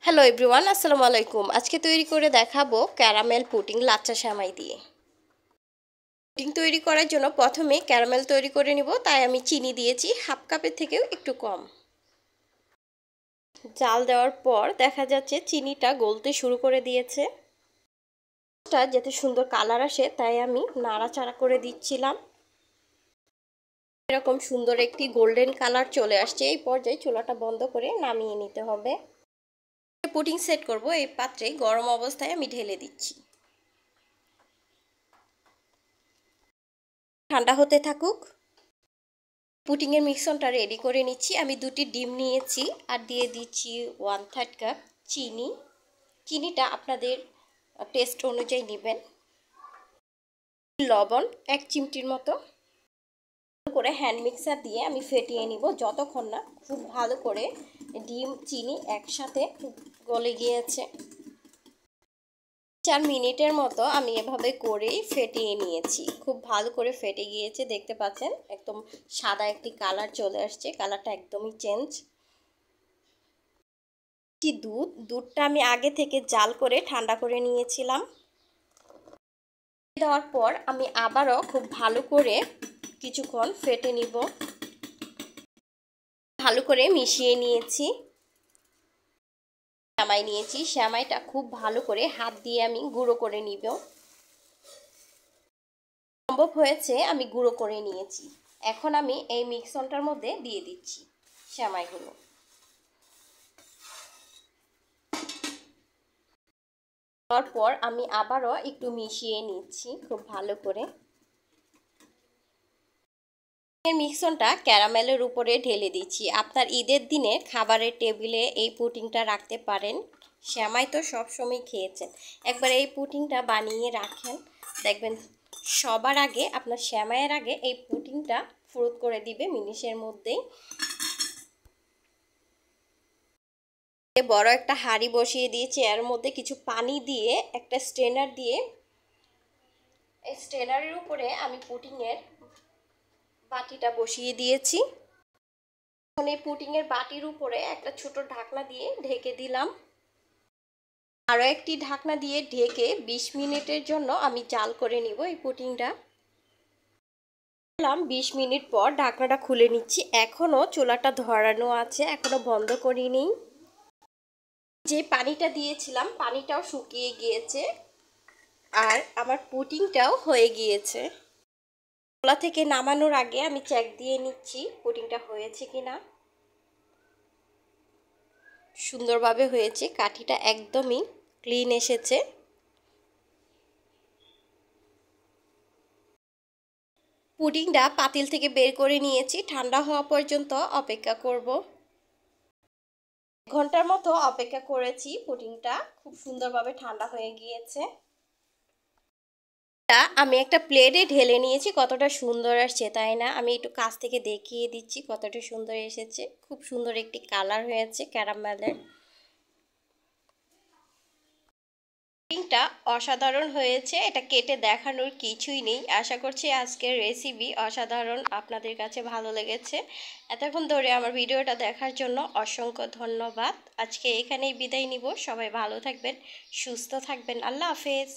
Hello everyone, আসসালামু আলাইকুম। আজকে তৈরি করে দেখাবো ক্যারামেল পুডিং লাচ্ছা সেমাই দিয়ে। পুডিং তৈরি করার জন্য প্রথমে ক্যারামেল তৈরি করে নিব, তাই আমি চিনি দিয়েছি হাফ কাপের থেকেও একটু কম। জাল দেওয়ার পর দেখা যাচ্ছে চিনিটা গলতে শুরু করে দিয়েছে। যাতে সুন্দর কালার আসে তাই আমি নাড়াচাড়া করে দিচ্ছিলাম। এরকম সুন্দর একটি গোল্ডেন কালার চলে আসছে। এই পর্যায়ে চুলাটা বন্ধ করে নামিয়ে নিতে হবে। পুডিং সেট করব, এই পাত্রে গরম অবস্থায় আমি ঢেলে দিচ্ছি। ঠান্ডা হতে থাকুক। পুডিংয়ের মিশ্রণটা রেডি করে নিচ্ছি। আমি 2টি ডিম নিয়েছি আর দিয়ে দিচ্ছি 1/3 কাপ চিনি। চিনিটা আপনাদের টেস্ট অনুযায়ী নেবেন। লবণ 1 চিমটির মতো করে হ্যান্ড মিক্সার দিয়ে আমি ফেটিয়ে নিব যতক্ষণ না খুব ভালো করে ডিম চিনি একসাথে গলে গিয়েছে। 4 মিনিটের মতো আমি এভাবে করেই ফেটিয়ে নিয়েছি। খুব ভালো করে ফেটে গিয়েছে, দেখতে পাচ্ছেন একদম সাদা একটি কালার চলে আসছে। কালারটা একদমই চেঞ্জ। দুধটা আমি আগে থেকে জাল করে ঠান্ডা করে নিয়েছিলাম। দেওয়ার পর আমি আবারও খুব ভালো করে কিছুক্ষণ ফেটে নিব। ভালো করে মিশিয়ে নিয়েছি। সেমাই নিয়েছি, সেমাইটা খুব ভালো করে হাত দিয়ে আমি গুঁড়ো করে নিব। সম্ভব হয়েছে আমি গুঁড়ো করে নিয়েছি। এখন আমি এই মিক্সনটার মধ্যে দিয়ে দিচ্ছি সেমাইগুলো। তারপর আমি আবারও একটু মিশিয়ে নিচ্ছি খুব ভালো করে। মিশ্রণটা ক্যারামেলের উপরে ঢেলে দিচ্ছি। আপনার ঈদের দিনে খাবারের টেবিলে এই পুডিংটা রাখতে পারেন। সেমাই তো সবসময় খেয়েছেন, একবার এই পুডিংটা বানিয়ে রাখেন, দেখবেন সবার আগে আপনার সেমাইয়ের আগে এই পুডিংটা ফুরুত করে দিবে মিনিটের মধ্যেই। বড় একটা হাঁড়ি বসিয়ে দিয়েছি, এর মধ্যে কিছু পানি দিয়ে একটা স্ট্রেনার দিয়ে এই স্ট্রেনারের উপরে আমি পুডিংয়ের বাটিটা বসিয়ে দিয়েছি। এখন এই পুডিংয়ের বাটির উপরে একটা ছোট ঢাকনা দিয়ে ঢেকে দিলাম। আরও একটি ঢাকনা দিয়ে ঢেকে 20 মিনিটের জন্য আমি জাল করে নিব এই পুডিংটা। 20 মিনিট পর ঢাকনাটা খুলে নিচ্ছি। এখনও চুলাটা ধরানো আছে, এখনও বন্ধ করিনি। যে পানিটা দিয়েছিলাম পানিটাও শুকিয়ে গিয়েছে আর আমার পুডিংটাও হয়ে গিয়েছে। চুলা থেকে নামানোর আগে আমি চেক দিয়ে নিচ্ছি পুডিংটা হয়েছে কিনা। সুন্দরভাবে হয়েছে, কাঠিটা একদমই ক্লিন এসেছে। পুডিংটা পাতিল থেকে বের করে নিয়েছি, ঠান্ডা হওয়া পর্যন্ত অপেক্ষা করব। 1 ঘন্টার মতো অপেক্ষা করেছি, পুডিংটা খুব সুন্দরভাবে ঠান্ডা হয়ে গিয়েছে। আমি একটা প্লেটে ঢেলে নিয়েছি, কতটা সুন্দর আসছে তাই না? আমি একটু কাছ থেকে দেখিয়ে দিচ্ছি কতটা সুন্দর এসেছে। খুব সুন্দর একটি কালার হয়েছে ক্যারামেলের। পুডিংটা অসাধারণ হয়েছে, এটা কেটে দেখানোর কিছুই নেই। আশা করছি আজকের রেসিপি অসাধারণ আপনাদের কাছে ভালো লেগেছে। এতক্ষণ ধরে আমার ভিডিওটা দেখার জন্য অসংখ্য ধন্যবাদ। আজকে এখানেই বিদায় নিব। সবাই ভালো থাকবেন, সুস্থ থাকবেন। আল্লাহ হাফেজ।